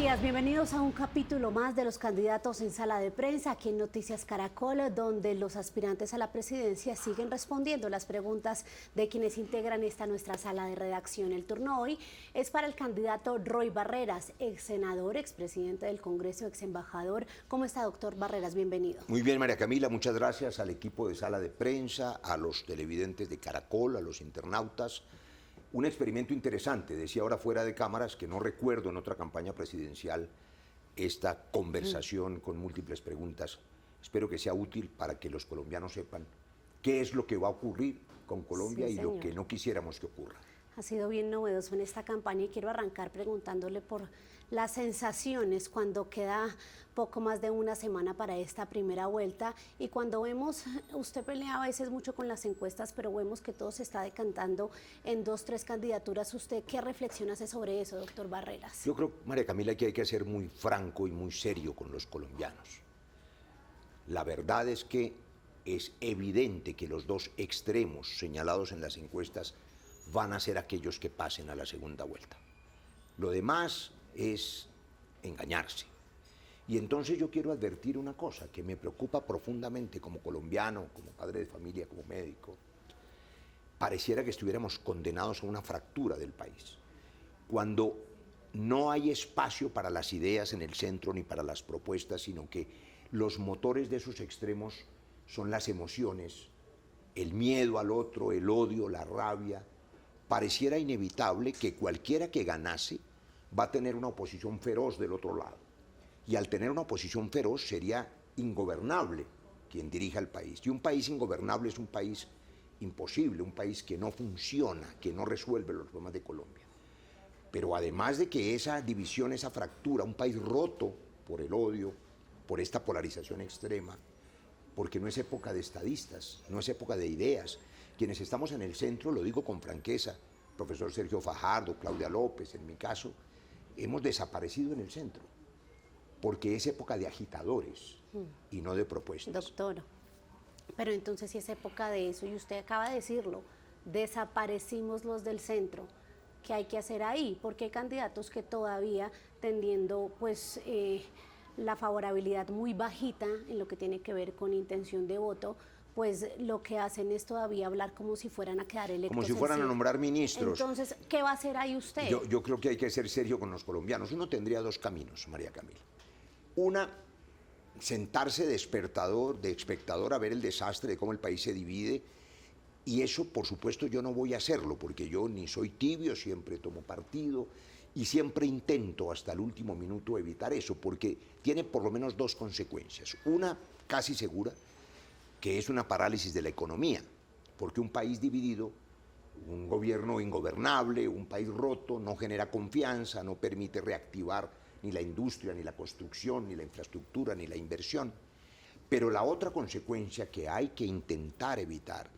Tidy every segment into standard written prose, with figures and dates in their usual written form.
días, bienvenidos a un capítulo más de los candidatos en sala de prensa aquí en Noticias Caracol, donde los aspirantes a la presidencia siguen respondiendo las preguntas de quienes integran esta nuestra sala de redacción. El turno hoy es para el candidato Roy Barreras, ex senador, expresidente del Congreso, ex embajador. ¿Cómo está, doctor Barreras? Bienvenido. Muy bien, María Camila, muchas gracias al equipo de sala de prensa, a los televidentes de Caracol, a los internautas. Un experimento interesante, decía ahora fuera de cámaras, que no recuerdo en otra campaña presidencial esta conversación con múltiples preguntas. Espero que sea útil para que los colombianos sepan qué es lo que va a ocurrir con Colombia y lo que no quisiéramos que ocurra. Ha sido bien novedoso en esta campaña y quiero arrancar preguntándole por las sensaciones cuando queda poco más de una semana para esta primera vuelta y cuando vemos, usted pelea a veces mucho con las encuestas, pero vemos que todo se está decantando en 2, 3 candidaturas. ¿Usted qué reflexión hace sobre eso, doctor Barreras? Yo creo, María Camila, que hay que ser muy franco y muy serio con los colombianos. La verdad es que es evidente que los dos extremos señalados en las encuestas van a ser aquellos que pasen a la segunda vuelta. Lo demás es engañarse. Y entonces yo quiero advertir una cosa que me preocupa profundamente como colombiano, como padre de familia, como médico. Pareciera que estuviéramos condenados a una fractura del país. Cuando no hay espacio para las ideas en el centro ni para las propuestas, sino que los motores de esos extremos son las emociones, el miedo al otro, el odio, la rabia. Pareciera inevitable que cualquiera que ganase va a tener una oposición feroz del otro lado. Y al tener una oposición feroz sería ingobernable quien dirija el país. Y un país ingobernable es un país imposible, un país que no funciona, que no resuelve los problemas de Colombia. Pero además de que esa división, esa fractura, un país roto por el odio, por esta polarización extrema, porque no es época de estadistas, no es época de ideas. Quienes estamos en el centro, lo digo con franqueza, profesor Sergio Fajardo, Claudia López, en mi caso, hemos desaparecido en el centro, porque es época de agitadores y no de propuestas. Doctor, pero entonces si es época de eso, y usted acaba de decirlo, desaparecimos los del centro, ¿qué hay que hacer ahí? Porque hay candidatos que todavía tendiendo pues la favorabilidad muy bajita en lo que tiene que ver con intención de voto, pues lo que hacen es todavía hablar como si fueran a quedar electos. Como si fueran a nombrar ministros. Entonces, ¿qué va a hacer ahí usted? Yo creo que hay que ser serio con los colombianos. Uno tendría 2 caminos, María Camila. Una, sentarse de espectador a ver el desastre de cómo el país se divide. Y eso, por supuesto, yo no voy a hacerlo, porque yo ni soy tibio, siempre tomo partido y siempre intento hasta el último minuto evitar eso, porque tiene por lo menos 2 consecuencias. Una, casi segura, que es una parálisis de la economía, porque un país dividido, un gobierno ingobernable, un país roto, no genera confianza, no permite reactivar ni la industria, ni la construcción, ni la infraestructura, ni la inversión. Pero la otra consecuencia que hay que intentar evitar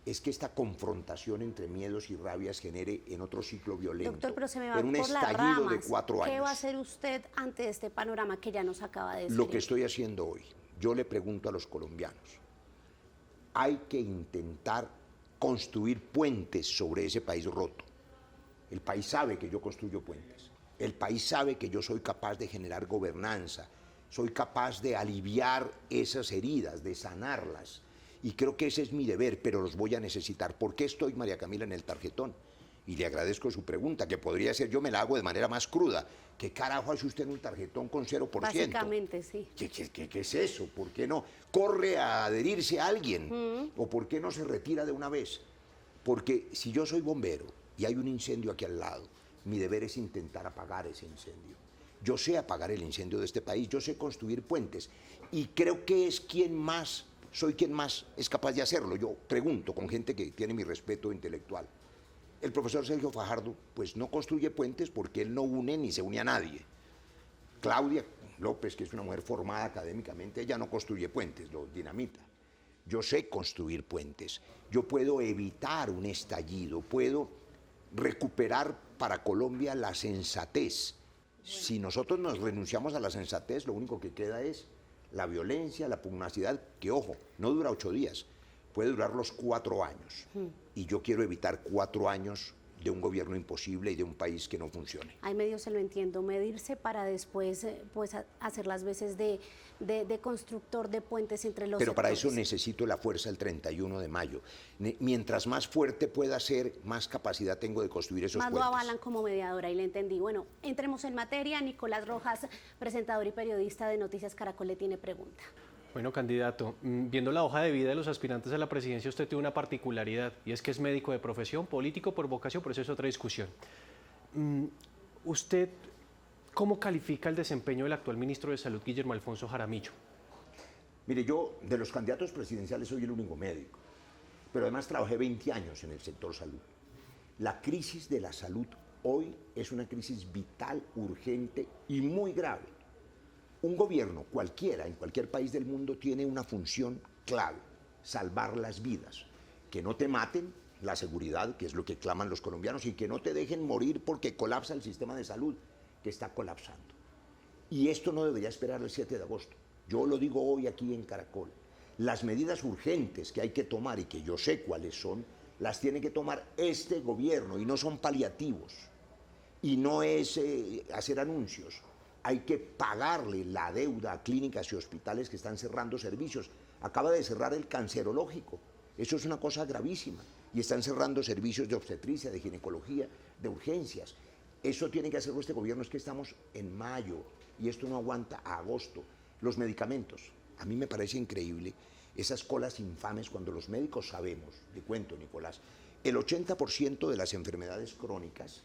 es que esta confrontación entre miedos y rabias genere en otro ciclo violento, doctor, pero se me va en un por las estallido ramas. de 4 años. ¿Qué va a hacer usted ante este panorama que ya nos acaba de decir? Lo que estoy haciendo hoy, yo le pregunto a los colombianos, hay que intentar construir puentes sobre ese país roto. El país sabe que yo construyo puentes. El país sabe que yo soy capaz de generar gobernanza, soy capaz de aliviar esas heridas, de sanarlas. Y creo que ese es mi deber, pero los voy a necesitar. ¿Por qué estoy, María Camila, en el tarjetón? Y le agradezco su pregunta, que podría ser, yo me la hago de manera más cruda. ¿Qué carajo hace usted en un tarjetón con 0%? Básicamente, sí. ¿Qué es eso? ¿Por qué no corre a adherirse a alguien? ¿O por qué no se retira de una vez? Porque si yo soy bombero y hay un incendio aquí al lado, mi deber es intentar apagar ese incendio. Yo sé apagar el incendio de este país, yo sé construir puentes. Y creo que soy quien más es capaz de hacerlo. Yo pregunto con gente que tiene mi respeto intelectual. El profesor Sergio Fajardo, pues no construye puentes porque él no une ni se une a nadie. Claudia López, que es una mujer formada académicamente, ella no construye puentes, lo dinamita. Yo sé construir puentes, yo puedo evitar un estallido, puedo recuperar para Colombia la sensatez. Si nosotros nos renunciamos a la sensatez, lo único que queda es la violencia, la pugnacidad, que ojo, no dura 8 días, puede durar los 4 años. Y yo quiero evitar 4 años de un gobierno imposible y de un país que no funcione. Hay medios, se lo entiendo, medirse para después pues, hacer las veces de constructor de puentes entre los Pero para eso sectores. necesito la fuerza el 31 de mayo. Mientras más fuerte pueda ser, más capacidad tengo de construir esos Más lo puentes. avalan como mediadora y le entendí. Bueno, entremos en materia. Nicolás Rojas, presentador y periodista de Noticias Caracol, le tiene pregunta. Bueno, candidato, viendo la hoja de vida de los aspirantes a la presidencia, usted tiene una particularidad, y es que es médico de profesión, político por vocación, pero eso es otra discusión. ¿Usted cómo califica el desempeño del actual ministro de Salud, Guillermo Alfonso Jaramillo? Mire, yo de los candidatos presidenciales soy el único médico, pero además trabajé 20 años en el sector salud. La crisis de la salud hoy es una crisis vital, urgente y muy grave. Un gobierno cualquiera, en cualquier país del mundo, tiene una función clave: salvar las vidas. Que no te maten, la seguridad, que es lo que claman los colombianos, y que no te dejen morir porque colapsa el sistema de salud, que está colapsando. Y esto no debería esperar el 7 de agosto. Yo lo digo hoy aquí en Caracol. Las medidas urgentes que hay que tomar, y que yo sé cuáles son, las tiene que tomar este gobierno, y no son paliativos. Y no es hacer anuncios. Hay que pagarle la deuda a clínicas y hospitales que están cerrando servicios. Acaba de cerrar el cancerológico. Eso es una cosa gravísima. Y están cerrando servicios de obstetricia, de ginecología, de urgencias. Eso tiene que hacerlo este gobierno. Es que estamos en mayo y esto no aguanta a agosto. Los medicamentos. A mí me parece increíble esas colas infames cuando los médicos sabemos, te cuento, Nicolás, el 80% de las enfermedades crónicas,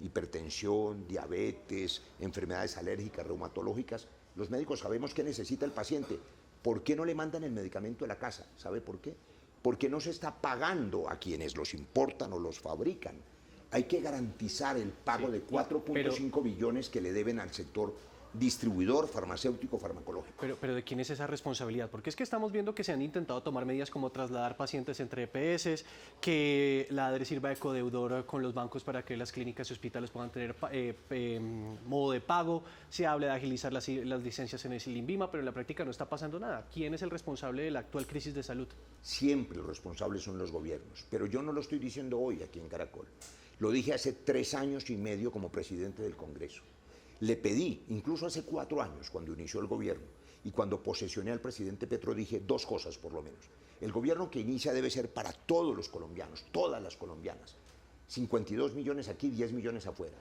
hipertensión, diabetes, enfermedades alérgicas, reumatológicas, los médicos sabemos qué necesita el paciente. ¿Por qué no le mandan el medicamento a la casa? ¿Sabe por qué? Porque no se está pagando a quienes los importan o los fabrican. Hay que garantizar el pago de 4.5 billones que le deben al sector distribuidor farmacéutico farmacológico. Pero ¿de quién es esa responsabilidad? Porque es que estamos viendo que se han intentado tomar medidas como trasladar pacientes entre EPS, que la ADRE sirva de codeudor con los bancos para que las clínicas y hospitales puedan tener modo de pago. Se habla de agilizar las licencias en el INVIMA, pero en la práctica no está pasando nada. ¿Quién es el responsable de la actual crisis de salud? Siempre los responsables son los gobiernos, pero yo no lo estoy diciendo hoy aquí en Caracol. Lo dije hace 3 años y medio como presidente del Congreso. Le pedí, incluso hace 4 años, cuando inició el gobierno, y cuando posesioné al presidente Petro, dije 2 cosas por lo menos. El gobierno que inicia debe ser para todos los colombianos, todas las colombianas. 52 millones aquí, 10 millones afuera.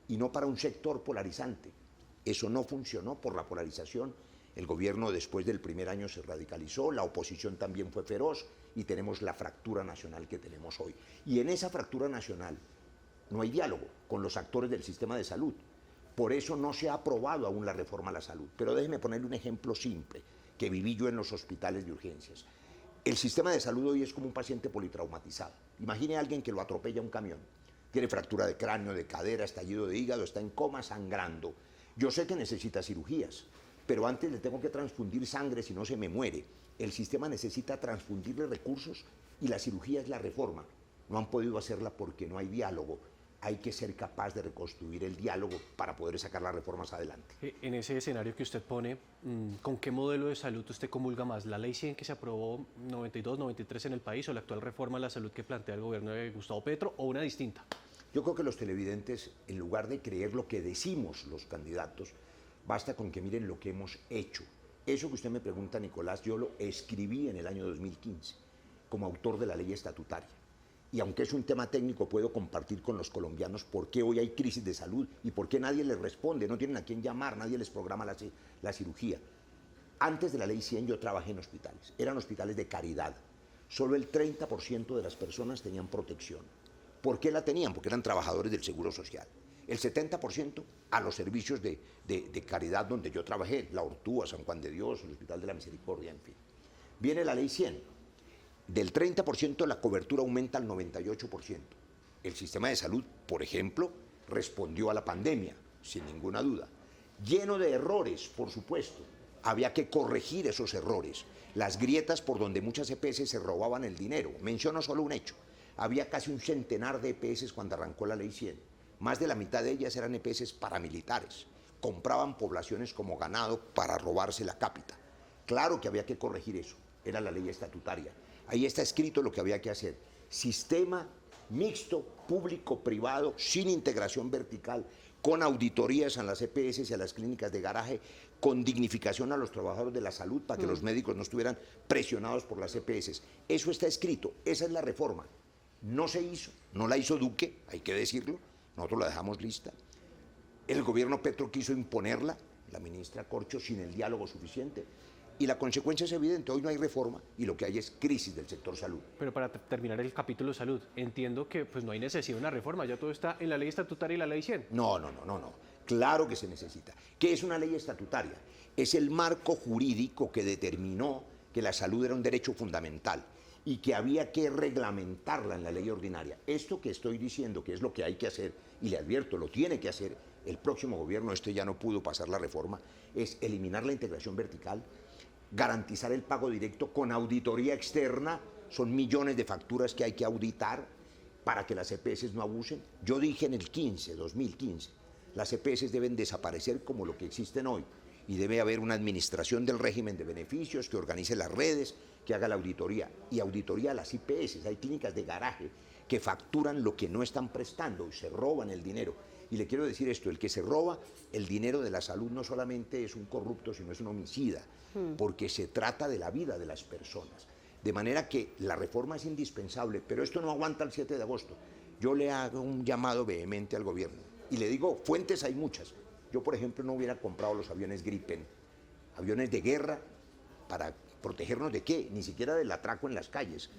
Y no para un sector polarizante. Eso no funcionó por la polarización. El gobierno después del primer año se radicalizó, la oposición también fue feroz y tenemos la fractura nacional que tenemos hoy. Y en esa fractura nacional no hay diálogo con los actores del sistema de salud. Por eso no se ha aprobado aún la reforma a la salud. Pero déjeme ponerle un ejemplo simple que viví yo en los hospitales de urgencias. El sistema de salud hoy es como un paciente politraumatizado. Imagine a alguien que lo atropella un camión. Tiene fractura de cráneo, de cadera, estallido de hígado, está en coma, sangrando. Yo sé que necesita cirugías, pero antes le tengo que transfundir sangre si no se me muere. El sistema necesita transfundirle recursos y la cirugía es la reforma. No han podido hacerla porque no hay diálogo. Hay que ser capaz de reconstruir el diálogo para poder sacar las reformas adelante. En ese escenario que usted pone, ¿con qué modelo de salud usted comulga más? ¿La Ley 100 que se aprobó 92, 93 en el país o la actual reforma a la salud que plantea el gobierno de Gustavo Petro o una distinta? Yo creo que los televidentes, en lugar de creer lo que decimos los candidatos, basta con que miren lo que hemos hecho. Eso que usted me pregunta, Nicolás, yo lo escribí en el año 2015 como autor de la ley estatutaria. Y aunque es un tema técnico, puedo compartir con los colombianos por qué hoy hay crisis de salud y por qué nadie les responde, no tienen a quién llamar, nadie les programa la cirugía. Antes de la Ley 100 yo trabajé en hospitales, eran hospitales de caridad. Solo el 30% de las personas tenían protección. ¿Por qué la tenían? Porque eran trabajadores del Seguro Social. El 70% a los servicios de caridad donde yo trabajé, La Ortúa, San Juan de Dios, el Hospital de la Misericordia, en fin. Viene la Ley 100. Del 30% la cobertura aumenta al 98%. El sistema de salud, por ejemplo, respondió a la pandemia, sin ninguna duda. Lleno de errores, por supuesto. Había que corregir esos errores. Las grietas por donde muchas EPS se robaban el dinero. Menciono solo un hecho. Había casi un centenar de EPS cuando arrancó la Ley 100. Más de la mitad de ellas eran EPS paramilitares. Compraban poblaciones como ganado para robarse la cápita. Claro que había que corregir eso. Era la ley estatutaria. Ahí está escrito lo que había que hacer. Sistema mixto, público-privado, sin integración vertical, con auditorías a las EPS y a las clínicas de garaje, con dignificación a los trabajadores de la salud para que los médicos no estuvieran presionados por las EPS. Eso está escrito, esa es la reforma. No se hizo, no la hizo Duque, hay que decirlo, nosotros la dejamos lista. El gobierno Petro quiso imponerla, la ministra Corcho, sin el diálogo suficiente. Y la consecuencia es evidente, hoy no hay reforma y lo que hay es crisis del sector salud. Pero para terminar el capítulo salud, entiendo que pues no hay necesidad de una reforma, ya todo está en la ley estatutaria y la ley 100. No. Claro que se necesita. ¿Qué es una ley estatutaria? Es el marco jurídico que determinó que la salud era un derecho fundamental y que había que reglamentarla en la ley ordinaria. Esto que estoy diciendo, que es lo que hay que hacer, y le advierto, lo tiene que hacer el próximo gobierno, ya no pudo pasar la reforma, es eliminar la integración vertical, garantizar el pago directo con auditoría externa, son millones de facturas que hay que auditar para que las EPS no abusen. Yo dije en el 2015, las EPS deben desaparecer como lo que existen hoy y debe haber una administración del régimen de beneficios que organice las redes, que haga la auditoría y auditoría a las IPS. Hay clínicas de garaje que facturan lo que no están prestando y se roban el dinero. Y le quiero decir esto, el que se roba el dinero de la salud no solamente es un corrupto, sino es un homicida, porque se trata de la vida de las personas. De manera que la reforma es indispensable, pero esto no aguanta el 7 de agosto. Yo le hago un llamado vehemente al gobierno y le digo, fuentes hay muchas. Yo, por ejemplo, no hubiera comprado los aviones Gripen, aviones de guerra, para protegernos ¿de qué? Ni siquiera del atraco en las calles.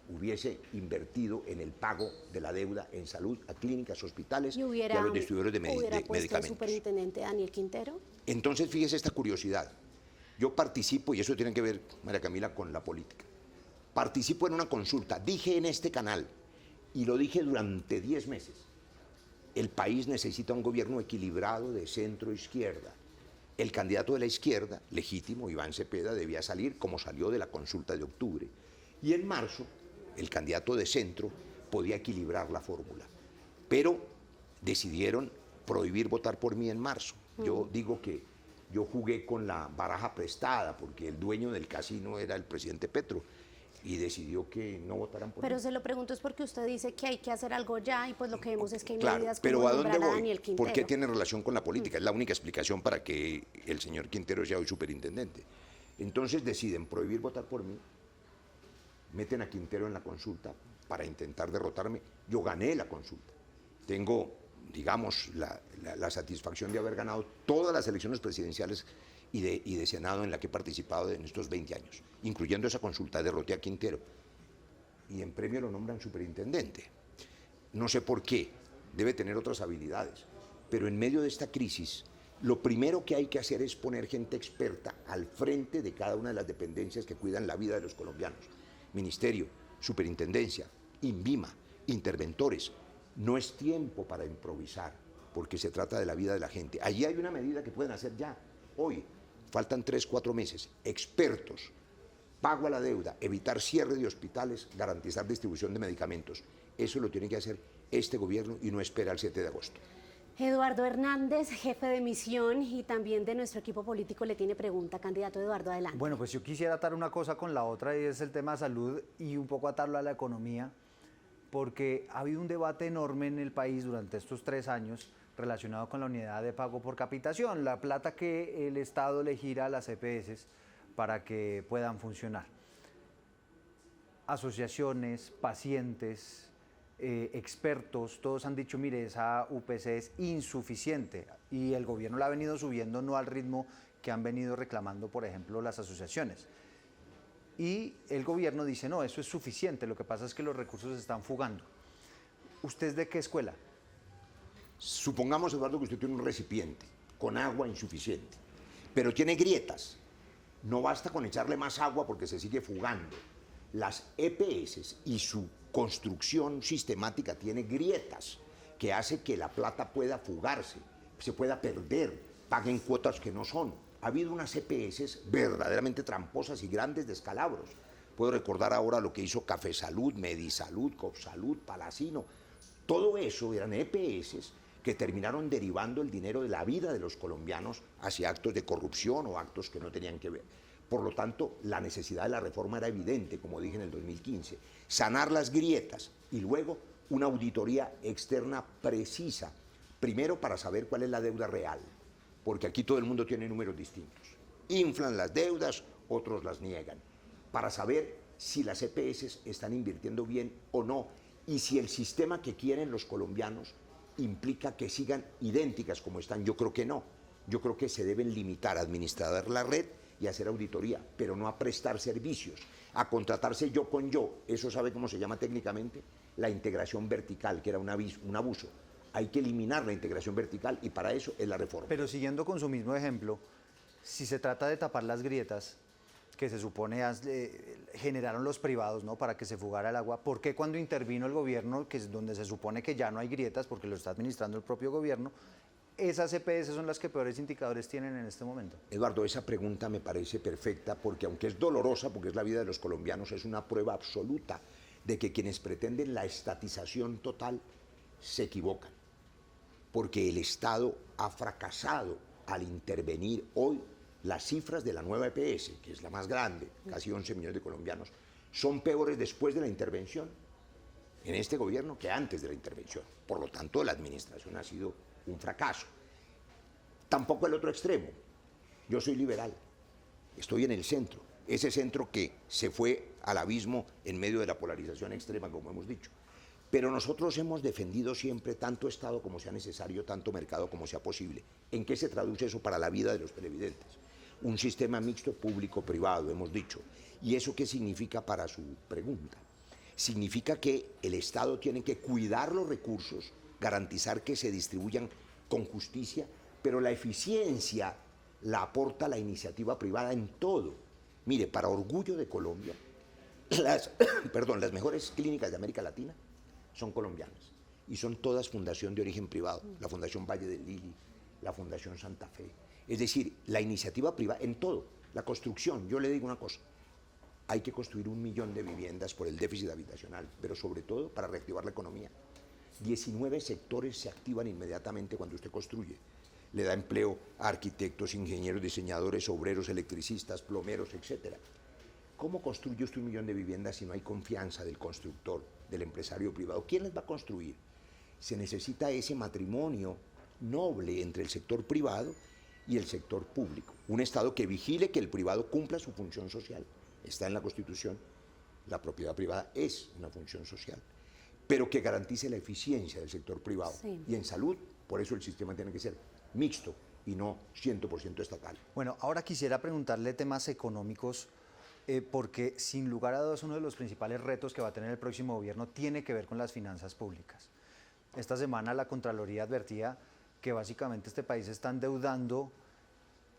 Hubiese invertido en el pago de la deuda en salud a clínicas, hospitales y a los distribuidores de medicamentos. ¿El superintendente Daniel Quintero? Entonces, fíjese esta curiosidad. Yo participo, y eso tiene que ver, María Camila, con la política. Participo en una consulta, dije en este canal, y lo dije durante 10 meses, el país necesita un gobierno equilibrado de centro-izquierda. El candidato de la izquierda, legítimo, Iván Cepeda, debía salir como salió de la consulta de octubre. Y en marzo, el candidato de centro podía equilibrar la fórmula. Pero decidieron prohibir votar por mí en marzo. Yo digo que yo jugué con la baraja prestada porque el dueño del casino era el presidente Petro y decidió que no votaran por mí. Pero se lo pregunto es porque usted dice que hay que hacer algo ya y pues lo que vemos es que hay claro, medidas pero como ¿a dónde nombrar a voy? Daniel Quintero. ¿Por qué tiene relación con la política? Es la única explicación para que el señor Quintero sea hoy superintendente. Entonces deciden prohibir votar por mí, meten a Quintero en la consulta para intentar derrotarme. Yo gané la consulta. Tengo, digamos, la satisfacción de haber ganado todas las elecciones presidenciales y de Senado en la que he participado en estos 20 años, incluyendo esa consulta, derroté a Quintero. Y en premio lo nombran superintendente. No sé por qué, debe tener otras habilidades, pero en medio de esta crisis, lo primero que hay que hacer es poner gente experta al frente de cada una de las dependencias que cuidan la vida de los colombianos. Ministerio, superintendencia, INVIMA, interventores. No es tiempo para improvisar, porque se trata de la vida de la gente. Allí hay una medida que pueden hacer ya, hoy. Faltan 3, 4 meses. Expertos, pago a la deuda, evitar cierre de hospitales, garantizar distribución de medicamentos. Eso lo tiene que hacer este gobierno y no espera el 7 de agosto. Eduardo Hernández, jefe de misión y también de nuestro equipo político, le tiene pregunta. Candidato Eduardo, adelante. Bueno, pues yo quisiera atar una cosa con la otra y es el tema de salud y un poco atarlo a la economía, porque ha habido un debate enorme en el país durante estos 3 años relacionado con la unidad de pago por capitación, la plata que el Estado le gira a las EPS para que puedan funcionar. Asociaciones, pacientes, expertos, todos han dicho, mire, esa UPC es insuficiente y el gobierno la ha venido subiendo no al ritmo que han venido reclamando, por ejemplo, las asociaciones. Y el gobierno dice, no, eso es suficiente, lo que pasa es que los recursos se están fugando. ¿Usted es de qué escuela? Supongamos, Eduardo, que usted tiene un recipiente con agua insuficiente, pero tiene grietas. No basta con echarle más agua porque se sigue fugando. Las EPS y su construcción sistemática tiene grietas que hace que la plata pueda fugarse, se pueda perder, paguen cuotas que no son. Ha habido unas EPS verdaderamente tramposas y grandes descalabros. Puedo recordar ahora lo que hizo Café Salud, Medisalud, Copsalud, Palacino. Todo eso eran EPS que terminaron derivando el dinero de la vida de los colombianos hacia actos de corrupción o actos que no tenían que ver. Por lo tanto, la necesidad de la reforma era evidente, como dije en el 2015. Sanar las grietas y luego una auditoría externa precisa. Primero, para saber cuál es la deuda real, porque aquí todo el mundo tiene números distintos. Inflan las deudas, otros las niegan. Para saber si las EPS están invirtiendo bien o no y si el sistema que quieren los colombianos implica que sigan idénticas como están. Yo creo que no. Yo creo que se deben limitar a administrar la red y hacer auditoría, pero no a prestar servicios, a contratarse yo con yo. Eso sabe cómo se llama técnicamente, la integración vertical, que era un abuso. Hay que eliminar la integración vertical y para eso es la reforma. Pero siguiendo con su mismo ejemplo, si se trata de tapar las grietas que se supone generaron los privados, ¿no?, para que se fugara el agua, ¿por qué cuando intervino el gobierno, que es donde se supone que ya no hay grietas porque lo está administrando el propio gobierno, esas EPS son las que peores indicadores tienen en este momento? Eduardo, esa pregunta me parece perfecta porque aunque es dolorosa, porque es la vida de los colombianos, es una prueba absoluta de que quienes pretenden la estatización total se equivocan. Porque el Estado ha fracasado al intervenir hoy. Las cifras de la nueva EPS, que es la más grande, casi 11 millones de colombianos, son peores después de la intervención en este gobierno que antes de la intervención. Por lo tanto, la administración ha sido un fracaso. Tampoco el otro extremo. Yo soy liberal, estoy en el centro. Ese centro que se fue al abismo en medio de la polarización extrema, como hemos dicho. Pero nosotros hemos defendido siempre tanto Estado como sea necesario, tanto mercado como sea posible. ¿En qué se traduce eso para la vida de los televidentes? Un sistema mixto público-privado, hemos dicho. ¿Y eso qué significa para su pregunta? Significa que el Estado tiene que cuidar los recursos, garantizar que se distribuyan con justicia, pero la eficiencia la aporta la iniciativa privada en todo. Mire, para orgullo de Colombia, las mejores clínicas de América Latina son colombianas y son todas fundación de origen privado, la Fundación Valle del Lili, la Fundación Santa Fe. Es decir, la iniciativa privada en todo, la construcción. Yo le digo una cosa, hay que construir 1 millón de viviendas por el déficit habitacional, pero sobre todo para reactivar la economía. 19 sectores se activan inmediatamente cuando usted construye. Le da empleo a arquitectos, ingenieros, diseñadores, obreros, electricistas, plomeros, etc. ¿Cómo construye usted 1 millón de viviendas si no hay confianza del constructor, del empresario privado? ¿Quién les va a construir? Se necesita ese matrimonio noble entre el sector privado y el sector público. Un Estado que vigile que el privado cumpla su función social. Está en la Constitución. La propiedad privada es una función social, pero que garantice la eficiencia del sector privado. Sí. Y en salud, por eso el sistema tiene que ser mixto y no 100% estatal. Bueno, ahora quisiera preguntarle temas económicos, porque sin lugar a dudas uno de los principales retos que va a tener el próximo gobierno tiene que ver con las finanzas públicas. Esta semana la Contraloría advertía que básicamente este país se está endeudando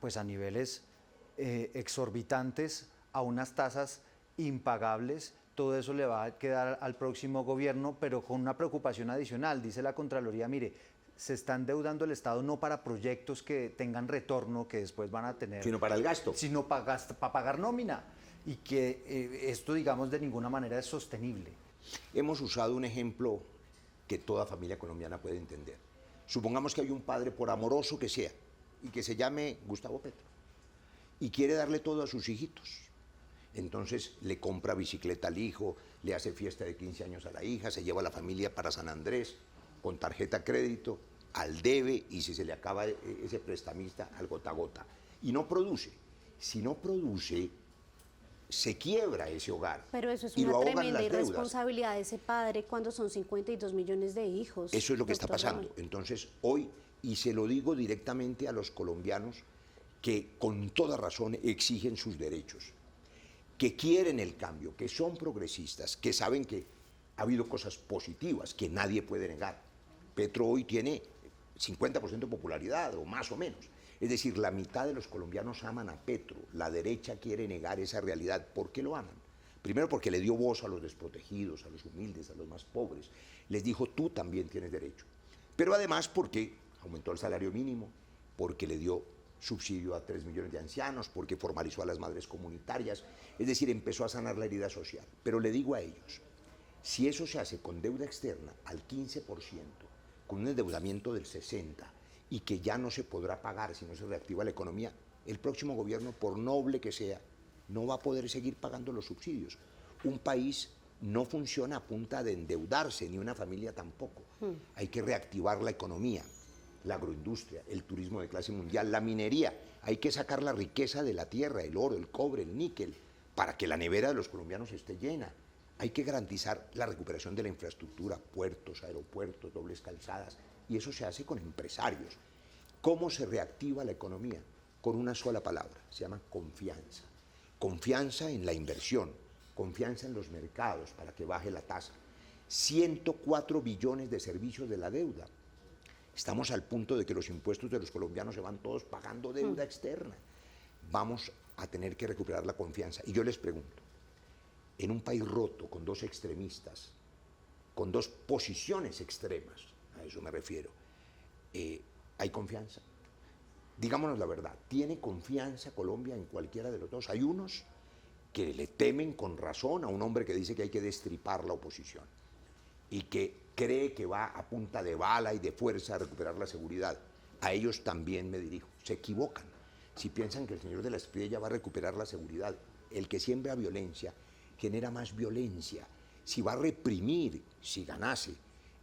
pues a niveles exorbitantes, a unas tasas impagables. Todo eso le va a quedar al próximo gobierno, pero con una preocupación adicional. Dice la Contraloría, mire, se está endeudando el Estado no para proyectos que tengan retorno, que después van a tener... Sino para el gasto. Sino para pagar nómina. Y que esto, digamos, de ninguna manera es sostenible. Hemos usado un ejemplo que toda familia colombiana puede entender. Supongamos que hay un padre, por amoroso que sea, y que se llame Gustavo Petro, y quiere darle todo a sus hijitos. Entonces le compra bicicleta al hijo, le hace fiesta de 15 años a la hija, se lleva a la familia para San Andrés con tarjeta crédito, al debe, y si se le acaba ese prestamista, al gota a gota. Y no produce. Si no produce, se quiebra ese hogar. Pero eso es y una lo ahogan tremenda las deudas. irresponsabilidad de ese padre cuando son 52 millones de hijos. Eso es lo que está doctor pasando. Ramón. Entonces, hoy, y se lo digo directamente a los colombianos que con toda razón exigen sus derechos, que quieren el cambio, que son progresistas, que saben que ha habido cosas positivas que nadie puede negar. Petro hoy tiene 50% de popularidad, o más o menos. Es decir, la mitad de los colombianos aman a Petro. La derecha quiere negar esa realidad. ¿Por qué lo aman? Primero porque le dio voz a los desprotegidos, a los humildes, a los más pobres. Les dijo, tú también tienes derecho. Pero además porque aumentó el salario mínimo, porque le dio subsidio a 3 millones de ancianos, porque formalizó a las madres comunitarias. Es decir, empezó a sanar la herida social. Pero le digo a ellos, si eso se hace con deuda externa al 15%, con un endeudamiento del 60%, y que ya no se podrá pagar si no se reactiva la economía, el próximo gobierno, por noble que sea, no va a poder seguir pagando los subsidios. Un país no funciona a punta de endeudarse, ni una familia tampoco. Hay que reactivar la economía, la agroindustria, el turismo de clase mundial, la minería. Hay que sacar la riqueza de la tierra, el oro, el cobre, el níquel, para que la nevera de los colombianos esté llena. Hay que garantizar la recuperación de la infraestructura, puertos, aeropuertos, dobles calzadas, y eso se hace con empresarios. ¿Cómo se reactiva la economía? Con una sola palabra, se llama confianza. Confianza en la inversión, confianza en los mercados para que baje la tasa. 104 billones de servicios de la deuda. Estamos al punto de que los impuestos de los colombianos se van todos pagando deuda externa. Vamos a tener que recuperar la confianza. Y yo les pregunto, en un país roto, con dos extremistas, con dos posiciones extremas, a eso me refiero, ¿hay confianza? Digámonos la verdad, ¿tiene confianza Colombia en cualquiera de los dos? Hay unos que le temen con razón a un hombre que dice que hay que destripar la oposición y que cree que va a punta de bala y de fuerza a recuperar la seguridad. A ellos también me dirijo. Se equivocan si piensan que el señor de la Espriella va a recuperar la seguridad. El que siembra violencia genera más violencia. Si va a reprimir, si ganase,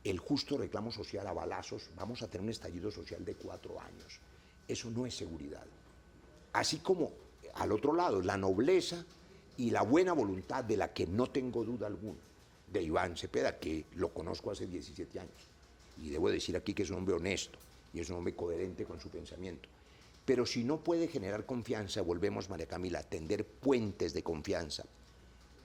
el justo reclamo social a balazos, vamos a tener un estallido social de 4 años. Eso no es seguridad. Así como, al otro lado, la nobleza y la buena voluntad, de la que no tengo duda alguna, de Iván Cepeda, que lo conozco hace 17 años. Y debo decir aquí que es un hombre honesto y es un hombre coherente con su pensamiento. Pero si no puede generar confianza, volvemos, María Camila, a tender puentes de confianza,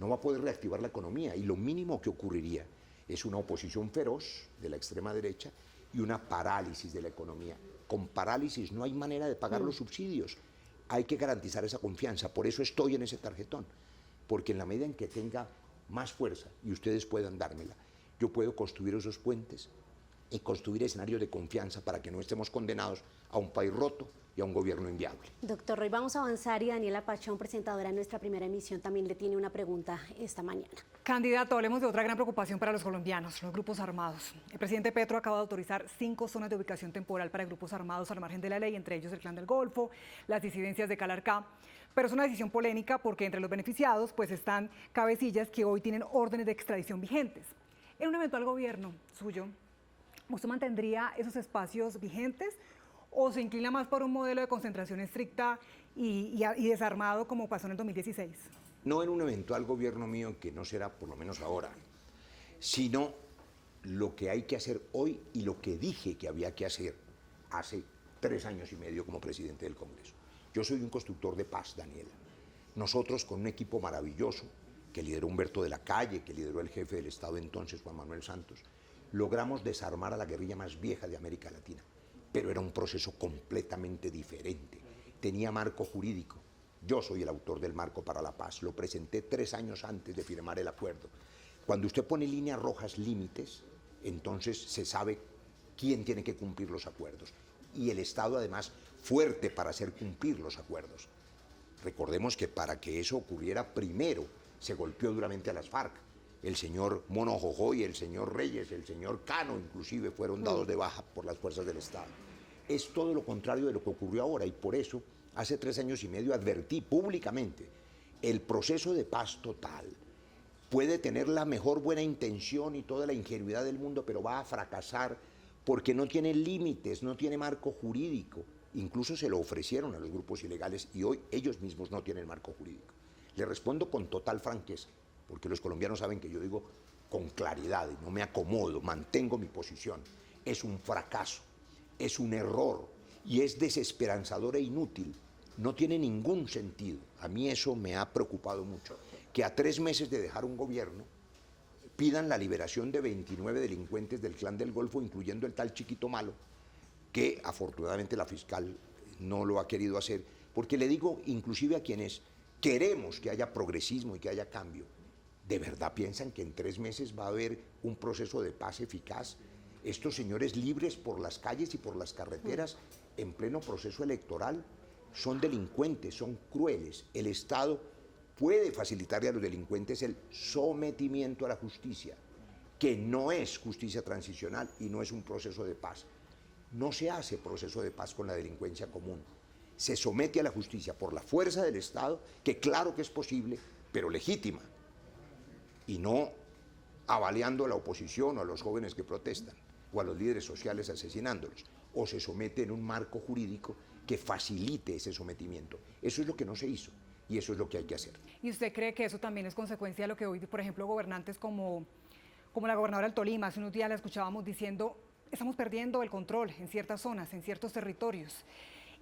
no va a poder reactivar la economía. Y lo mínimo que ocurriría es una oposición feroz de la extrema derecha y una parálisis de la economía. Con parálisis no hay manera de pagar los subsidios. Hay que garantizar esa confianza. Por eso estoy en ese tarjetón. Porque en la medida en que tenga más fuerza y ustedes puedan dármela, yo puedo construir esos puentes y construir escenarios de confianza para que no estemos condenados a un país roto y a un gobierno inviable. Doctor Roy, vamos a avanzar y Daniela Pachón, presentadora de nuestra primera emisión, también le tiene una pregunta esta mañana. Candidato, hablemos de otra gran preocupación para los colombianos, los grupos armados. El presidente Petro acaba de autorizar 5 zonas de ubicación temporal para grupos armados al margen de la ley, entre ellos el Clan del Golfo, las disidencias de Calarcá. Pero es una decisión polémica porque entre los beneficiados pues están cabecillas que hoy tienen órdenes de extradición vigentes. En un eventual gobierno suyo, ¿usted mantendría esos espacios vigentes o se inclina más por un modelo de concentración estricta y desarmado como pasó en el 2016? No en un eventual gobierno mío, que no será por lo menos ahora, sino lo que hay que hacer hoy y lo que dije que había que hacer hace 3 años y medio como presidente del Congreso. Yo soy un constructor de paz, Daniela. Nosotros, con un equipo maravilloso que lideró Humberto de la Calle, que lideró el jefe del Estado entonces, Juan Manuel Santos, logramos desarmar a la guerrilla más vieja de América Latina. Pero era un proceso completamente diferente. Tenía marco jurídico. Yo soy el autor del marco para la paz. Lo presenté 3 años antes de firmar el acuerdo. Cuando usted pone líneas rojas, límites, entonces se sabe quién tiene que cumplir los acuerdos. Y el Estado, además, fuerte para hacer cumplir los acuerdos. Recordemos que para que eso ocurriera, primero se golpeó duramente a las FARC. El señor Mono Jojoy, el señor Reyes, el señor Cano, inclusive, fueron dados de baja por las fuerzas del Estado. Es todo lo contrario de lo que ocurrió ahora, y por eso, hace 3 años y medio, advertí públicamente: el proceso de paz total puede tener la mejor buena intención y toda la ingenuidad del mundo, pero va a fracasar porque no tiene límites, no tiene marco jurídico. Incluso se lo ofrecieron a los grupos ilegales y hoy ellos mismos no tienen marco jurídico. Le respondo con total franqueza, porque los colombianos saben que yo digo con claridad y no me acomodo, mantengo mi posición. Es un fracaso, es un error y es desesperanzador e inútil. No tiene ningún sentido. A mí eso me ha preocupado mucho, que a 3 meses de dejar un gobierno pidan la liberación de 29 delincuentes del Clan del Golfo, incluyendo el tal Chiquito Malo, que afortunadamente la fiscal no lo ha querido hacer, porque le digo inclusive a quienes queremos que haya progresismo y que haya cambio, ¿de verdad piensan que en 3 meses va a haber un proceso de paz eficaz? Estos señores libres por las calles y por las carreteras en pleno proceso electoral son delincuentes, son crueles. El Estado puede facilitarle a los delincuentes el sometimiento a la justicia, que no es justicia transicional y no es un proceso de paz. No se hace proceso de paz con la delincuencia común. se somete a la justicia por la fuerza del Estado, que claro que es posible, pero legítima, y no avaleando a la oposición o a los jóvenes que protestan, o a los líderes sociales asesinándolos, o se somete en un marco jurídico que facilite ese sometimiento. Eso es lo que no se hizo, y eso es lo que hay que hacer. ¿Y usted cree que eso también es consecuencia de lo que hoy, por ejemplo, gobernantes como la gobernadora del Tolima, hace unos días la escuchábamos diciendo, estamos perdiendo el control en ciertas zonas, en ciertos territorios?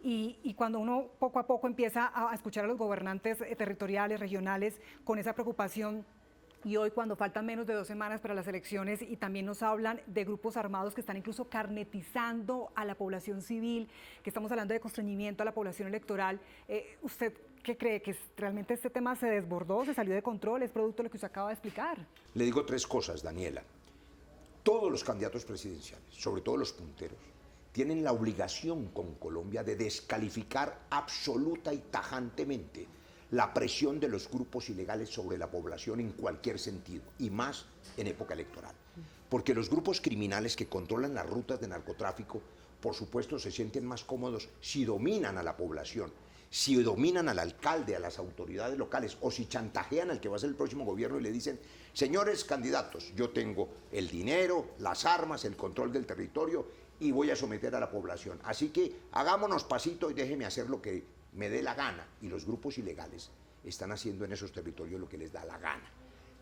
Y cuando uno poco a poco empieza a escuchar a los gobernantes territoriales, regionales, con esa preocupación, y hoy cuando faltan menos de 2 semanas para las elecciones y también nos hablan de grupos armados que están incluso carnetizando a la población civil, que estamos hablando de constreñimiento a la población electoral, ¿usted qué cree? ¿Que realmente este tema se desbordó, se salió de control, es producto de lo que usted acaba de explicar? Le digo 3 cosas, Daniela. Todos los candidatos presidenciales, sobre todo los punteros, tienen la obligación con Colombia de descalificar absoluta y tajantemente la presión de los grupos ilegales sobre la población en cualquier sentido, y más en época electoral. Porque los grupos criminales que controlan las rutas de narcotráfico, por supuesto, se sienten más cómodos si dominan a la población, si dominan al alcalde, a las autoridades locales, o si chantajean al que va a ser el próximo gobierno y le dicen, señores candidatos, yo tengo el dinero, las armas, el control del territorio y voy a someter a la población. Así que hagámonos pasito y déjeme hacer lo que me dé la gana. Y los grupos ilegales están haciendo en esos territorios lo que les da la gana.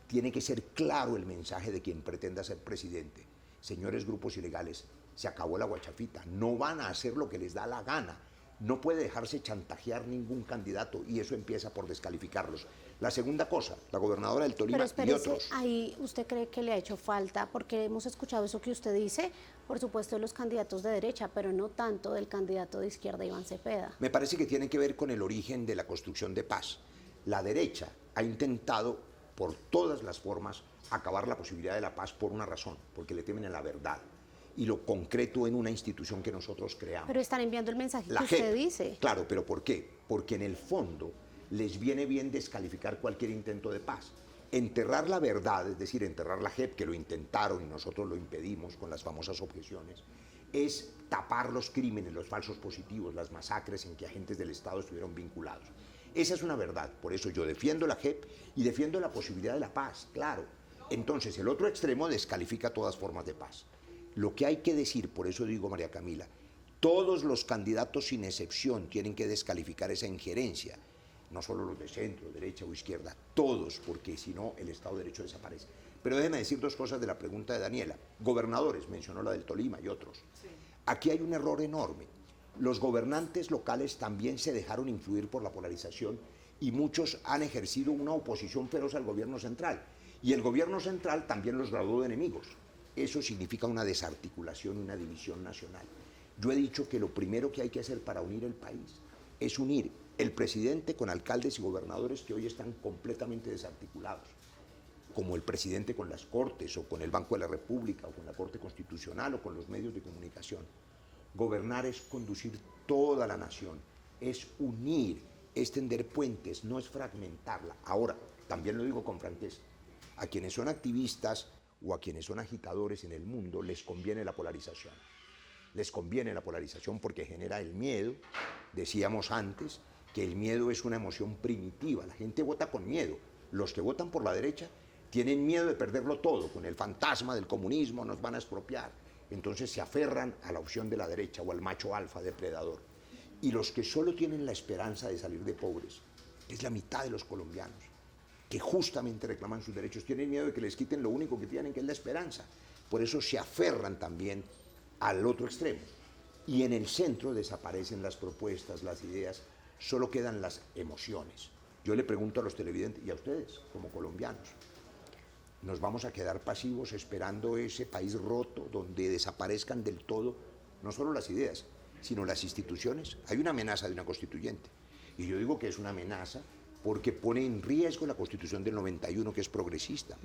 Tiene que ser claro el mensaje de quien pretenda ser presidente. Señores grupos ilegales, se acabó la guachafita, no van a hacer lo que les da la gana. No puede dejarse chantajear ningún candidato y eso empieza por descalificarlos. La segunda cosa, la gobernadora del Tolima y otros. Ahí usted cree que le ha hecho falta, porque hemos escuchado eso que usted dice, por supuesto de los candidatos de derecha, pero no tanto del candidato de izquierda, Iván Cepeda. Me parece que tiene que ver con el origen de la construcción de paz. La derecha ha intentado por todas las formas acabar la posibilidad de la paz por una razón, porque le temen a la verdad y lo concreto en una institución que nosotros creamos. Pero están enviando el mensaje La que usted JEP, dice. Claro, pero ¿por qué? Porque en el fondo les viene bien descalificar cualquier intento de paz. Enterrar la verdad, es decir, enterrar la JEP, que lo intentaron y nosotros lo impedimos con las famosas objeciones, es tapar los crímenes, los falsos positivos, las masacres en que agentes del Estado estuvieron vinculados. Esa es una verdad, por eso yo defiendo la JEP y defiendo la posibilidad de la paz, claro. Entonces el otro extremo descalifica todas formas de paz. Lo que hay que decir, por eso digo, María Camila, todos los candidatos sin excepción tienen que descalificar esa injerencia, no solo los de centro, derecha o izquierda, todos, porque si no el Estado de Derecho desaparece. Pero déjeme decir 2 cosas de la pregunta de Daniela. Gobernadores, mencionó la del Tolima y otros. Sí. Aquí hay un error enorme. Los gobernantes locales también se dejaron influir por la polarización y muchos han ejercido una oposición feroz al gobierno central. Y el gobierno central también los graduó de enemigos. Eso significa una desarticulación, una división nacional. Yo he dicho que lo primero que hay que hacer para unir el país es unir el presidente con alcaldes y gobernadores que hoy están completamente desarticulados, como el presidente con las Cortes o con el Banco de la República o con la Corte Constitucional o con los medios de comunicación. Gobernar es conducir toda la nación, es unir, es tender puentes, no es fragmentarla. Ahora, también lo digo con franqueza, a quienes son activistas o a quienes son agitadores en el mundo les conviene la polarización. Les conviene la polarización porque genera el miedo. Decíamos antes que el miedo es una emoción primitiva. La gente vota con miedo. Los que votan por la derecha tienen miedo de perderlo todo. Con el fantasma del comunismo nos van a expropiar. Entonces se aferran a la opción de la derecha o al macho alfa depredador. Y los que solo tienen la esperanza de salir de pobres, es la mitad de los colombianos, que justamente reclaman sus derechos, tienen miedo de que les quiten lo único que tienen, que es la esperanza. Por eso se aferran también al otro extremo. Y en el centro desaparecen las propuestas, las ideas, solo quedan las emociones. Yo le pregunto a los televidentes y a ustedes, como colombianos, ¿nos vamos a quedar pasivos esperando ese país roto donde desaparezcan del todo no solo las ideas, sino las instituciones? Hay una amenaza de una constituyente. Y yo digo que es una amenaza porque pone en riesgo la Constitución del 91, que es progresista.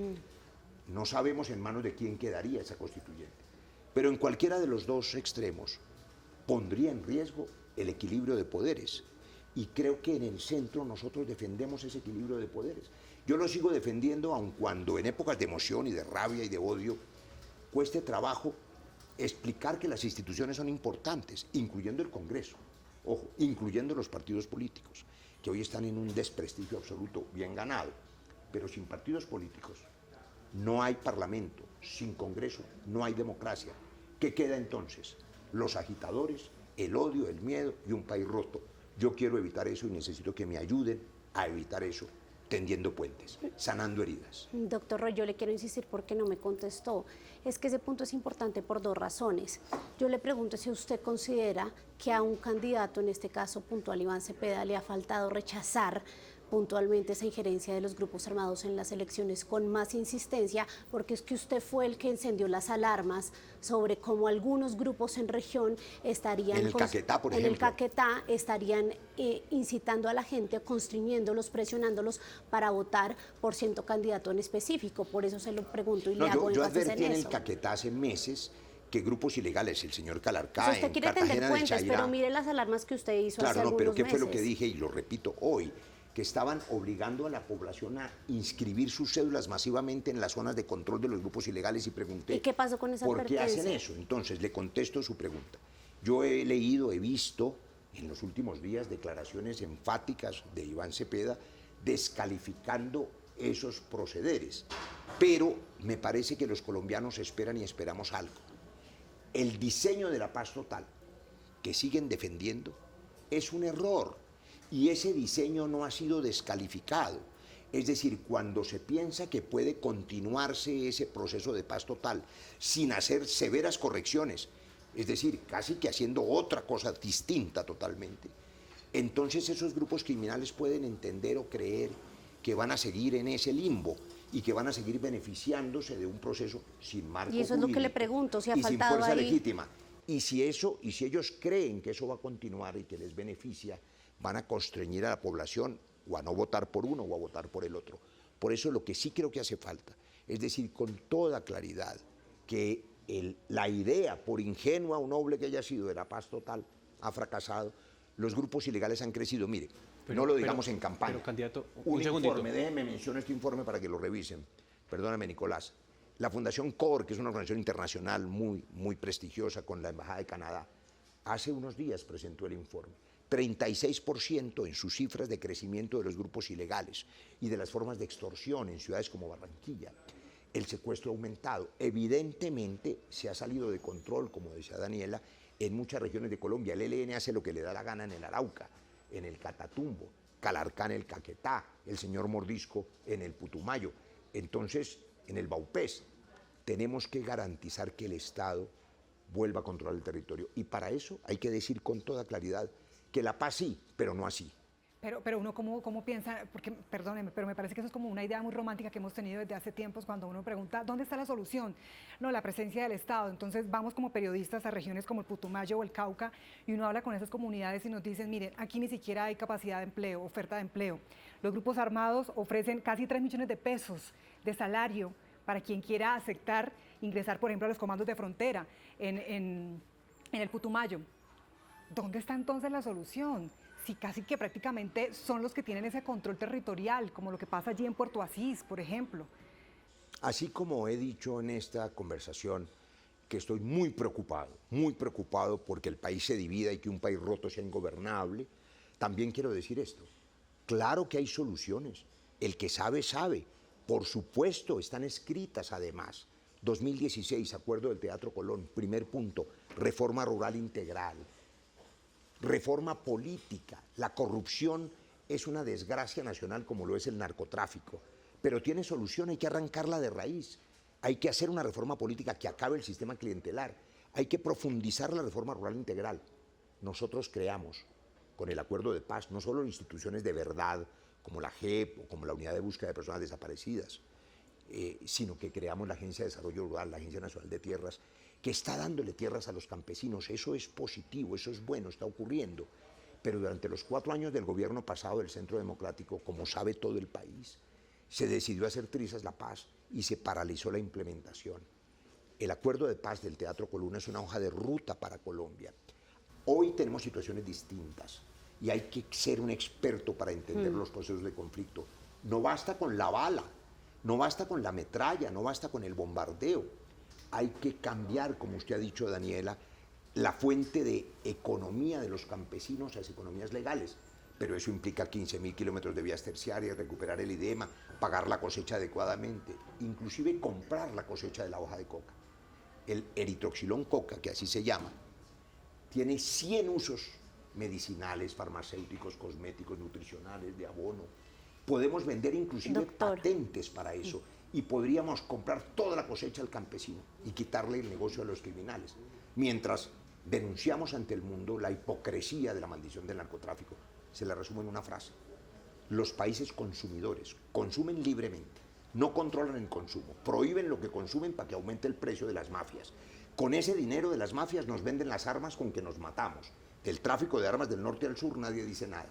No sabemos en manos de quién quedaría esa constituyente. Pero en cualquiera de los 2 extremos pondría en riesgo el equilibrio de poderes. Y creo que en el centro nosotros defendemos ese equilibrio de poderes. Yo lo sigo defendiendo aun cuando en épocas de emoción y de rabia y de odio cueste trabajo explicar que las instituciones son importantes, incluyendo el Congreso. ojo, incluyendo los partidos políticos, que hoy están en un desprestigio absoluto bien ganado, pero sin partidos políticos no hay parlamento, sin Congreso no hay democracia. ¿Qué queda entonces? Los agitadores, el odio, el miedo y un país roto. Yo quiero evitar eso y necesito que me ayuden a evitar eso, tendiendo puentes, sanando heridas. Doctor Roy, yo le quiero insistir porque no me contestó. Es que ese punto es importante por dos razones. Yo le pregunto si usted considera que a un candidato, en este caso puntual Iván Cepeda, le ha faltado rechazar puntualmente esa injerencia de los grupos armados en las elecciones con más insistencia, porque es que usted fue el que encendió las alarmas sobre cómo algunos grupos en región estarían... En el Caquetá, por ejemplo. En el Caquetá estarían incitando a la gente, constriñéndolos, presionándolos para votar por cierto candidato en específico. Por eso se lo pregunto y le hago yo énfasis advertí en en eso. el Caquetá hace meses que grupos ilegales, el señor Calarcá, Pues usted en quiere tender Cartagena del puentes, Chairá, pero mire las alarmas que usted hizo hace claro, no, algunos pero ¿qué meses. fue lo que dije? Y lo repito hoy, que estaban obligando a la población a inscribir sus cédulas masivamente en las zonas de control de los grupos ilegales y pregunté, ¿Y qué pasó con esa ¿por qué hacen advertencia? eso? Entonces le contesto su pregunta. Yo he leído, he visto en los últimos días declaraciones enfáticas de Iván Cepeda descalificando esos procederes, pero me parece que los colombianos esperan y esperamos algo. El diseño de la paz total que siguen defendiendo es un error. Y ese diseño no ha sido descalificado. Es decir, cuando se piensa que puede continuarse ese proceso de paz total sin hacer severas correcciones, es decir, casi que haciendo otra cosa distinta totalmente, entonces esos grupos criminales pueden entender o creer que van a seguir en ese limbo y que van a seguir beneficiándose de un proceso sin marco Y eso es lo que le jurídico pregunto, si ha y sin faltado fuerza ahí... legítima. Y si ellos creen que eso va a continuar y que les beneficia, van a constreñir a la población o a no votar por uno o a votar por el otro. Por eso lo que sí creo que hace falta es decir con toda claridad que la idea, por ingenua o noble que haya sido, de la paz total ha fracasado. Los grupos ilegales han crecido. Mire, no lo digamos en campaña. Pero, candidato, un segundito. informe, déjeme mencionar este informe para que lo revisen. Perdóname, Nicolás. La Fundación CORE, que es una organización internacional muy prestigiosa con la Embajada de Canadá, hace unos días presentó el informe. 36% en sus cifras de crecimiento de los grupos ilegales y de las formas de extorsión en ciudades como Barranquilla. El secuestro ha aumentado. Evidentemente se ha salido de control, como decía Daniela, en muchas regiones de Colombia. El ELN hace lo que le da la gana en el Arauca, en el Catatumbo, Calarcá en el Caquetá, el señor Mordisco en el Putumayo. Entonces, en el Baupés, tenemos que garantizar que el Estado vuelva a controlar el territorio. Y para eso hay que decir con toda claridad que la paz sí, pero no así. Pero uno cómo piensa, porque perdóneme, pero me parece que eso es como una idea muy romántica que hemos tenido desde hace tiempos cuando uno pregunta, ¿dónde está la solución? No, la presencia del Estado. Entonces vamos como periodistas a regiones como el Putumayo o el Cauca y uno habla con esas comunidades y nos dicen, miren, aquí ni siquiera hay capacidad de empleo, oferta de empleo. Los grupos armados ofrecen casi 3 millones de pesos de salario para quien quiera aceptar ingresar, por ejemplo, a los comandos de frontera en el Putumayo. ¿Dónde está entonces la solución? Si casi que prácticamente son los que tienen ese control territorial, como lo que pasa allí en Puerto Asís, por ejemplo. Así como he dicho en esta conversación que estoy muy preocupado porque el país se divida y que un país roto sea ingobernable, también quiero decir esto. Claro que hay soluciones. El que sabe, sabe. Por supuesto, están escritas además. 2016, Acuerdo del Teatro Colón, primer punto, reforma rural integral. Reforma política. La corrupción es una desgracia nacional como lo es el narcotráfico, pero tiene solución, hay que arrancarla de raíz. Hay que hacer una reforma política que acabe el sistema clientelar. Hay que profundizar la reforma rural integral. Nosotros creamos, con el acuerdo de paz, no solo instituciones de verdad, como la JEP o como la Unidad de Búsqueda de Personas Desaparecidas, sino que creamos la Agencia de Desarrollo Rural, la Agencia Nacional de Tierras, que está dándole tierras a los campesinos. Eso es positivo, eso es bueno, está ocurriendo. Pero durante los 4 años del gobierno pasado del Centro Democrático, como sabe todo el país, se decidió hacer trizas la paz y se paralizó la implementación. El acuerdo de paz del Teatro Colón es una hoja de ruta para Colombia. Hoy tenemos situaciones distintas y hay que ser un experto para entender los procesos de conflicto. No basta con la bala, no basta con la metralla, no basta con el bombardeo. Hay que cambiar, como usted ha dicho, Daniela, la fuente de economía de los campesinos, las economías legales, pero eso implica 15.000 kilómetros de vías terciarias, recuperar el IDEMA, pagar la cosecha adecuadamente, inclusive comprar la cosecha de la hoja de coca. El eritroxilón coca, que así se llama, tiene 100 usos medicinales, farmacéuticos, cosméticos, nutricionales, de abono. Podemos vender inclusive patentes para eso y podríamos comprar toda la cosecha al campesino y quitarle el negocio a los criminales. Mientras denunciamos ante el mundo la hipocresía de la maldición del narcotráfico, se la resumo en una frase. Los países consumidores consumen libremente, no controlan el consumo, prohíben lo que consumen para que aumente el precio de las mafias. Con ese dinero de las mafias nos venden las armas con que nos matamos. Del tráfico de armas del norte al sur nadie dice nada.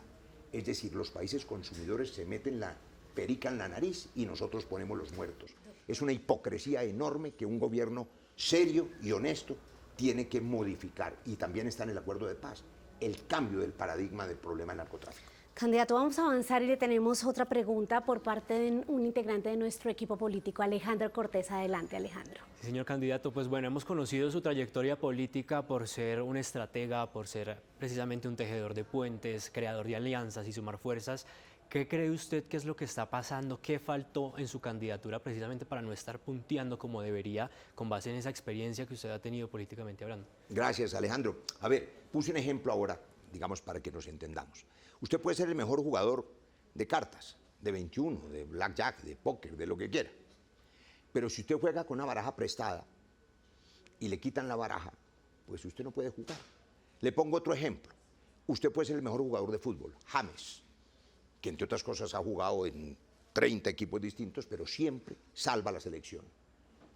Es decir, los países consumidores se meten la perica en la nariz y nosotros ponemos los muertos. Es una hipocresía enorme que un gobierno serio y honesto tiene que modificar. Y también está en el acuerdo de paz, el cambio del paradigma del problema del narcotráfico. Candidato, vamos a avanzar y le tenemos otra pregunta por parte de un integrante de nuestro equipo político, Alejandro Cortés. Adelante, Alejandro. Sí, señor candidato, pues bueno, hemos conocido su trayectoria política por ser un estratega, por ser precisamente un tejedor de puentes, creador de alianzas y sumar fuerzas. ¿Qué cree usted que es lo que está pasando? ¿Qué faltó en su candidatura precisamente para no estar punteando como debería con base en esa experiencia que usted ha tenido políticamente hablando? Gracias, Alejandro. A ver, puse un ejemplo ahora, digamos, para que nos entendamos. Usted puede ser el mejor jugador de cartas, de 21, de blackjack, de póker, de lo que quiera. Pero si usted juega con una baraja prestada y le quitan la baraja, pues usted no puede jugar. Le pongo otro ejemplo. Usted puede ser el mejor jugador de fútbol, James, que entre otras cosas ha jugado en 30 equipos distintos, pero siempre salva la selección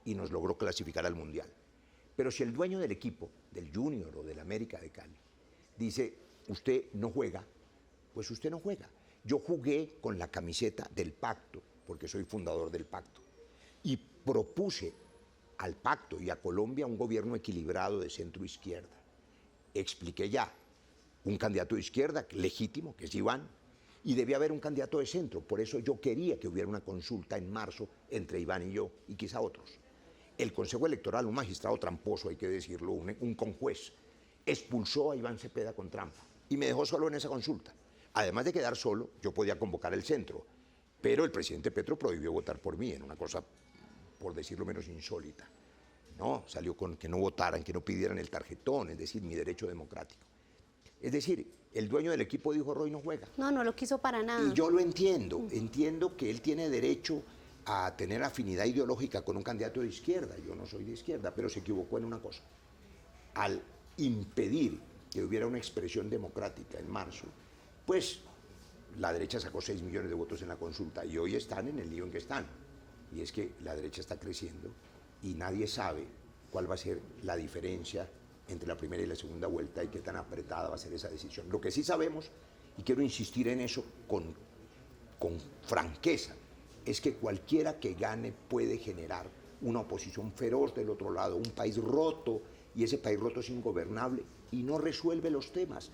y nos logró clasificar al Mundial. Pero si el dueño del equipo, del Junior o del América de Cali, dice, usted no juega, pues usted no juega. Yo jugué con la camiseta del pacto, porque soy fundador del pacto, y propuse al pacto y a Colombia un gobierno equilibrado de centro-izquierda. Expliqué ya, un candidato de izquierda legítimo, que es Iván, y debía haber un candidato de centro. Por eso yo quería que hubiera una consulta en marzo entre Iván y yo, y quizá otros. El Consejo Electoral, un magistrado tramposo, hay que decirlo, un conjuez, expulsó a Iván Cepeda con trampa y me dejó solo en esa consulta. Además de quedar solo, yo podía convocar el centro, pero el presidente Petro prohibió votar por mí en una cosa, por decirlo menos, insólita. No, salió con que no votaran, que no pidieran el tarjetón, es decir, mi derecho democrático. Es decir, el dueño del equipo dijo, Roy no juega. No, no lo quiso para nada. Y yo lo entiendo, entiendo que él tiene derecho a tener afinidad ideológica con un candidato de izquierda. Yo no soy de izquierda, pero se equivocó en una cosa. Al impedir que hubiera una expresión democrática en marzo, pues la derecha sacó 6 millones de votos en la consulta y hoy están en el lío en que están. Y es que la derecha está creciendo y nadie sabe cuál va a ser la diferencia entre la primera y la segunda vuelta y qué tan apretada va a ser esa decisión. Lo que sí sabemos, y quiero insistir en eso con franqueza, es que cualquiera que gane puede generar una oposición feroz del otro lado, un país roto, y ese país roto es ingobernable y no resuelve los temas.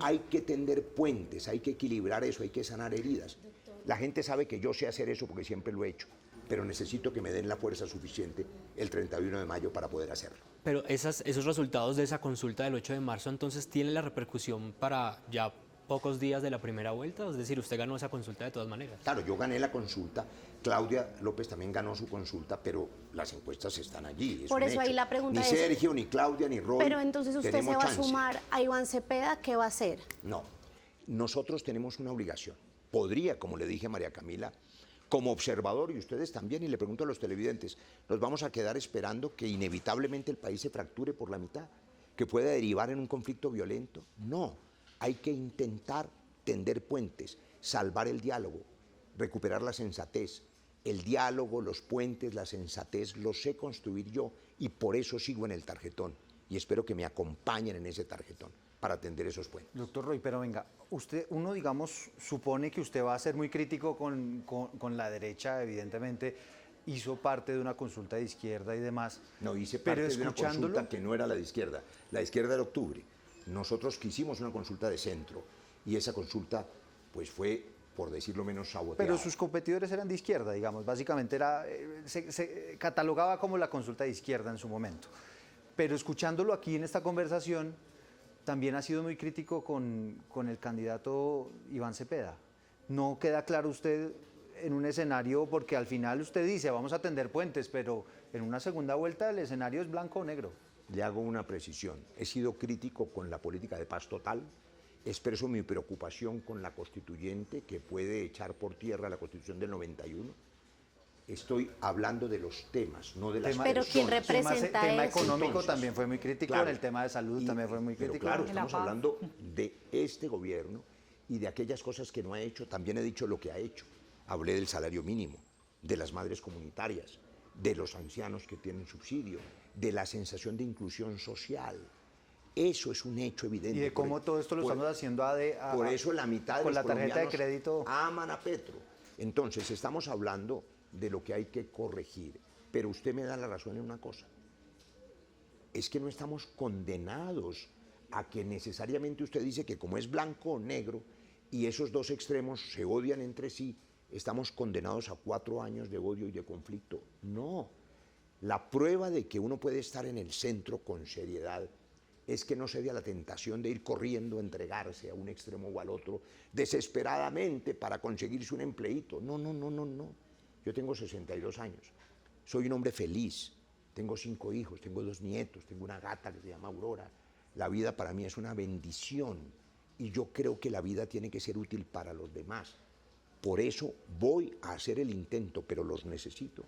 Hay que tender puentes, hay que equilibrar eso, hay que sanar heridas. La gente sabe que yo sé hacer eso porque siempre lo he hecho, pero necesito que me den la fuerza suficiente el 31 de mayo para poder hacerlo. Pero esos resultados de esa consulta del 8 de marzo entonces tienen la repercusión para ya pocos días de la primera vuelta, es decir, usted ganó esa consulta de todas maneras. Claro, yo gané la consulta, Claudia López también ganó su consulta, pero las encuestas están allí. Por eso ahí la pregunta es... Ni Sergio, ni Claudia, ni Roy. Pero entonces usted se va a sumar a Iván Cepeda, ¿qué va a hacer? No, nosotros tenemos una obligación. Podría, como le dije a María Camila, como observador, y ustedes también, y le pregunto a los televidentes, ¿nos vamos a quedar esperando que inevitablemente el país se fracture por la mitad? ¿Que pueda derivar en un conflicto violento? No, hay que intentar tender puentes, salvar el diálogo, recuperar la sensatez. El diálogo, los puentes, la sensatez, los sé construir yo y por eso sigo en el tarjetón y espero que me acompañen en ese tarjetón para atender esos puentes. Doctor Roy, pero venga, uno digamos supone que usted va a ser muy crítico con la derecha, evidentemente hizo parte de una consulta de izquierda y demás. No, hice parte de una consulta que no era la de izquierda de octubre. Nosotros quisimos una consulta de centro y esa consulta pues fue, por decirlo menos, saboteada. Pero sus competidores eran de izquierda, digamos, básicamente se catalogaba como la consulta de izquierda en su momento. Pero escuchándolo aquí en esta conversación, también ha sido muy crítico con el candidato Iván Cepeda. No queda claro usted en un escenario, porque al final usted dice, vamos a tender puentes, pero en una segunda vuelta el escenario es blanco o negro. Le hago una precisión. He sido crítico con la política de paz total. Expreso mi preocupación con la constituyente que puede echar por tierra la Constitución del 91. Estoy hablando de los temas, no de las Pero personas. ¿quién representa tema eso? económico Entonces, también fue muy crítico, claro, en el tema de salud también fue muy pero crítico. claro, De la estamos paz. hablando de este gobierno y de aquellas cosas que no ha hecho. También he dicho lo que ha hecho. Hablé del salario mínimo, de las madres comunitarias, de los ancianos que tienen subsidio, de la sensación de inclusión social. Eso es un hecho evidente. Y de cómo todo esto lo estamos haciendo por eso la mitad de con los la tarjeta de colombianos crédito. aman a Petro. Entonces, estamos hablando de lo que hay que corregir. Pero usted me da la razón en una cosa. Es que no estamos condenados a que necesariamente usted dice que como es blanco o negro y esos dos extremos se odian entre sí, estamos condenados a 4 años de odio y de conflicto. No. La prueba de que uno puede estar en el centro con seriedad es que no cede a la tentación de ir corriendo, entregarse a un extremo o al otro, desesperadamente para conseguirse un empleíto. No, no, no, no, no. Yo tengo 62 años, soy un hombre feliz, tengo 5 hijos, tengo 2 nietos, tengo una gata que se llama Aurora. La vida para mí es una bendición y yo creo que la vida tiene que ser útil para los demás. Por eso voy a hacer el intento, pero los necesito,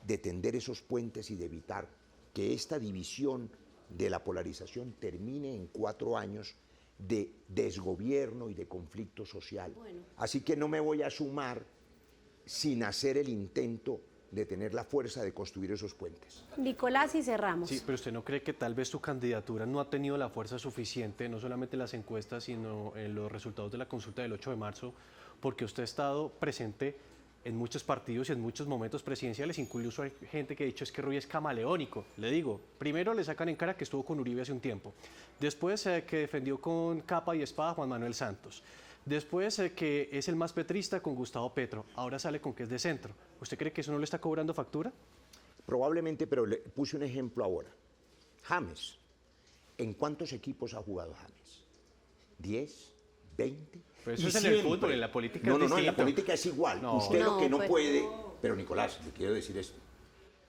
de tender esos puentes y de evitar que esta división de la polarización termine en 4 años de desgobierno y de conflicto social. Bueno. Así que no me voy a sumar sin hacer el intento de tener la fuerza de construir esos puentes. Nicolás, y cerramos. Sí, pero ¿usted no cree que tal vez su candidatura no ha tenido la fuerza suficiente, no solamente en las encuestas, sino en los resultados de la consulta del 8 de marzo, porque usted ha estado presente en muchos partidos y en muchos momentos presidenciales, incluso hay gente que ha dicho es que Roy es camaleónico. Le digo, primero le sacan en cara que estuvo con Uribe hace un tiempo, después que defendió con capa y espada a Juan Manuel Santos, después que es el más petrista con Gustavo Petro, ahora sale con que es de centro. ¿Usted cree que eso no le está cobrando factura? Probablemente, pero le puse un ejemplo ahora. James. ¿En cuántos equipos ha jugado James? ¿10? ¿20? Pero eso Y es en el fútbol, en la política No, es no, no, en la distinto. política es igual. No. Usted lo que No, no pues- puede, pero Nicolás, le quiero decir esto.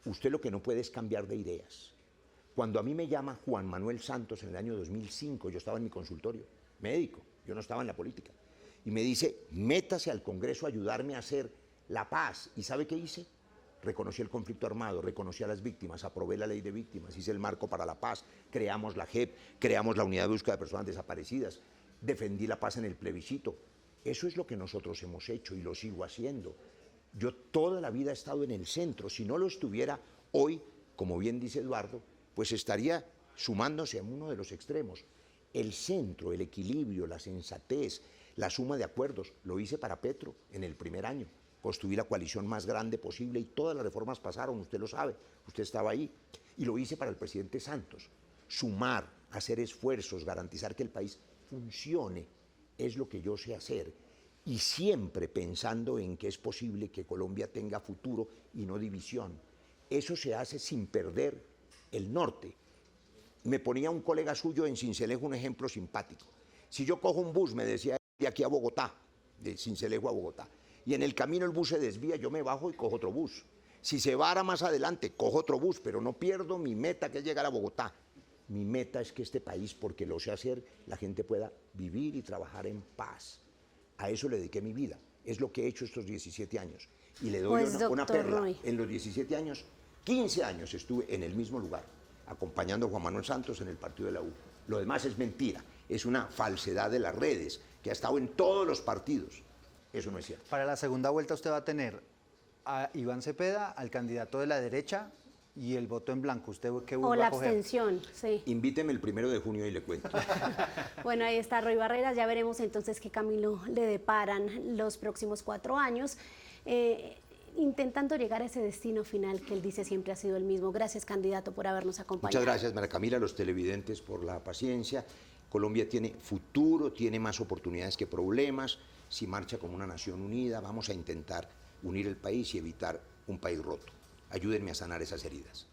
Usted lo que no puede es cambiar de ideas. Cuando a mí me llama Juan Manuel Santos en el año 2005, yo estaba en mi consultorio, médico, yo no estaba en la política, y me dice, métase al Congreso a ayudarme a hacer la paz. ¿Y sabe qué hice? Reconocí el conflicto armado, reconocí a las víctimas, aprobé la ley de víctimas, hice el marco para la paz, creamos la JEP, creamos la unidad de búsqueda de personas desaparecidas, defendí la paz en el plebiscito. Eso es lo que nosotros hemos hecho y lo sigo haciendo. Yo toda la vida he estado en el centro. Si no lo estuviera hoy, como bien dice Eduardo, pues estaría sumándose a uno de los extremos. El centro, el equilibrio, la sensatez, la suma de acuerdos, lo hice para Petro en el primer año. Construí la coalición más grande posible y todas las reformas pasaron, usted lo sabe, usted estaba ahí. Y lo hice para el presidente Santos. Sumar, hacer esfuerzos, garantizar que el país funcione, es lo que yo sé hacer. Y siempre pensando en que es posible que Colombia tenga futuro y no división. Eso se hace sin perder el norte. Me ponía un colega suyo en Sincelejo un ejemplo simpático. Si yo cojo un bus, me decía, de aquí a Bogotá, de Sincelejo a Bogotá, y en el camino el bus se desvía, yo me bajo y cojo otro bus. Si se vara más adelante, cojo otro bus, pero no pierdo mi meta, que es llegar a Bogotá. Mi meta es que este país, porque lo sé hacer, la gente pueda vivir y trabajar en paz. A eso le dediqué mi vida. Es lo que he hecho estos 17 años. Y le doy Pues, una doctor perla. Roy. En los 17 años, 15 años estuve en el mismo lugar, acompañando a Juan Manuel Santos en el partido de la U. Lo demás es mentira, es una falsedad de las redes, que ha estado en todos los partidos. Eso no es cierto. Para la segunda vuelta usted va a tener a Iván Cepeda, al candidato de la derecha, y el voto en blanco. ¿Usted qué O va la a coger? abstención, sí. Invíteme el 1 de junio y le cuento. Bueno, ahí está Roy Barreras, ya veremos entonces qué camino le deparan los próximos 4 años, intentando llegar a ese destino final que él dice siempre ha sido el mismo. Gracias, candidato, por habernos acompañado. Muchas gracias, María Camila, a los televidentes por la paciencia. Colombia tiene futuro, tiene más oportunidades que problemas. Si marcha como una nación unida, vamos a intentar unir el país y evitar un país roto. Ayúdenme a sanar esas heridas.